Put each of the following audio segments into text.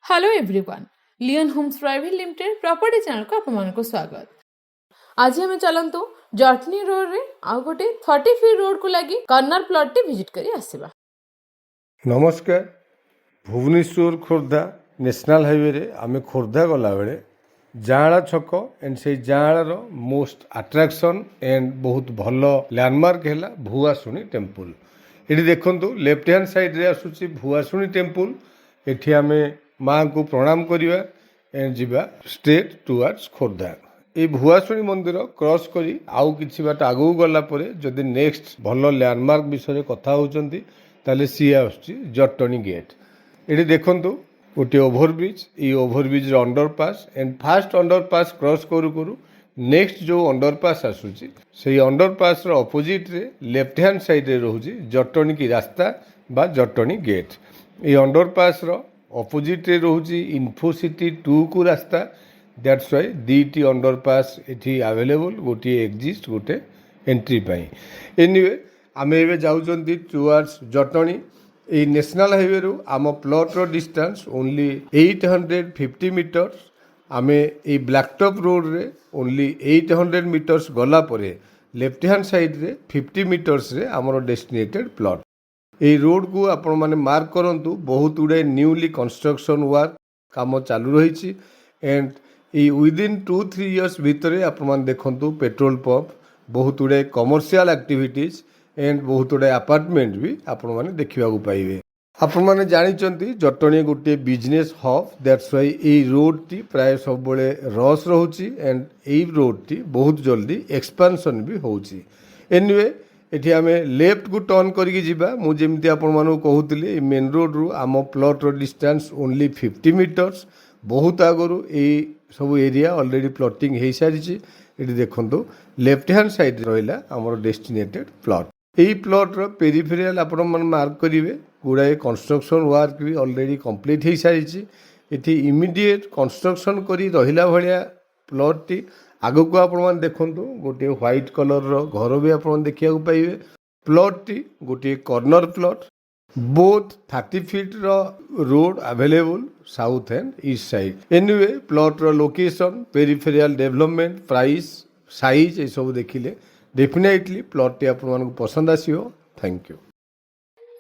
Hello everyone, Lian homes private limited property channel को आपको स्वागत। आज हमें चलतु जटनी रोड रे आ गोटे 30 फीट रोड को लगी कॉर्नर प्लॉट टी विजिट करी आसीबा। नमस्कार। भुवनेश्वर खोर्धा नेशनल हाईवे रे आमे खोर्धा गला बेले जाँला छक एंड से जाँलार मोस्ट अट्राक्शन एंड बहुत भल लैंडमार्क है भुआशुणी टेम्पल। ये देखु लेफ्ट हैंड साइड रे आसुची भुआशुणी टेम्पल। एठी आमे माँ को प्रणाम करिवा एंड जीवा स्ट्रेट टुवर्ड्स खोर्धा। ये भुआशुणी मंदिर क्रॉस करी आउ किछि बाट आगु गला परे जदि नेक्स्ट भल लैंडमार्क विषय कथा होचंती ताले सी आसुची जटनी गेट। ये देखु गोटे ओभरब्रिज, ये overbridge underpass and first underpass cross करू करू नेक्स्ट जो अंडरपास आसुची से अंडरपास रो अपोजिट रे लेफ्ट हैंड साइड रे रहूची जटनी की रास्ता बा जटनी गेट। ये अंडरपास रो अपोजिट रे रहूची इन्फोसिटी 2 को रास्ता। दैट्स वाई दीटी अंडरपास एठी अवेलेबल, गोटे एग्जिस्ट गोटे एंट्री पाई। एनीवे आमे एबे जाउचंती टुवर्ड्स जटनी। ये नेशनल हाईवे रू आम प्लॉट रो डिस्टेंस ओनली 850 मीटर्स। आमे ये ब्लैकटॉप रोड रे ओनली 800 मीटर्स गला परे लेफ्ट हैंड साइड रे 50 मीटर्स रे आमर डेस्टिनेटेड प्लॉट। ये रोड को आपण माने मार्क करंतु, बहुत गुड़े न्यूली कंस्ट्रक्शन वर्क काम चालू रही एंड ये विदिन 2-3 इयर्स भितर आपण माने देखंतु पेट्रोल पंप, बहुत गुड़े कमर्शियल एक्टिविटीज एंड बहुत गुड़े अपार्टमेंट भी आपण माने देखिबा को पाइबे। आपण माने जानिचंती जटनी गोटे बिजनेस हब। दैट्स वाई ये रोड टी प्राय सब बळे रस रहउची एंड ये रोड टी बहुत जल्दी एक्सपेंशन भी होउची। एनीवे एठी आमे लेफ्ट को टर्न करके जीवा। मु जेमती आपण मानु कहूतली मेन रोड रू आम प्लॉट रो डिस्टेंस ओनली 50 मीटर्स। बहुत आगरू ये सब एरिया ऑलरेडी प्लॉटिंग हो सारी। ये देखो लेफ्ट हैंड साइड रहा आमर डेस्टिनेटेड प्लॉट। यही प्लॉट रो पेरिफेरियल आपण मन मार्क करेंगे गुड़ाए कंस्ट्रक्शन वर्क भी ऑलरेडी कंप्लीट हो सारी। ये इमिडिएट कंस्ट्रक्शन करी रहिला भलिया प्लॉट टी आगो को आपण मान देखंतु गोटे व्हाइट कलर रो घर भी आपण देखिया को पाइबे। प्लॉट टी गोटे कॉर्नर प्लॉट, बोथ 30 फीट रो road available south and east side. Anyway plot रो location, peripheral development, price, size ये सब देखिले डेफिनेटली प्लॉट टी आपण मान को पसंद आसीयो। Thank you.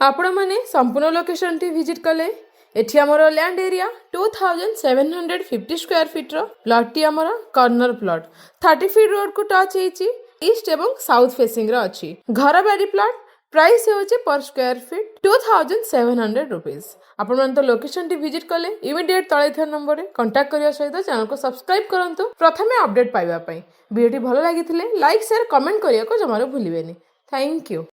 आपण माने संपूर्ण लोकेशन टी विजिट कले। एठी हमरो लैंड एरिया 2750 स्क्वायर फीट रो प्लॉट टी हमरो कॉर्नर प्लॉट 30 फीट रोड को टच हेची ईस्ट एवं साउथ फेसिंग रो अछि। घर बाड़ी प्लॉट प्राइस होची पर स्क्वायर फीट 2700 रुपीस। आपण मन तो लोकेशन टी विजिट कले इमीडिएट तळे था नंबर रे कांटेक्ट करिया सहित चैनल को सब्सक्राइब करंतु प्रथमे अपडेट पाइबा पई। वीडियो भलो लागिथिले लाइक शेयर कमेंट करिया को जमारो भूलिबेनी। Thank you.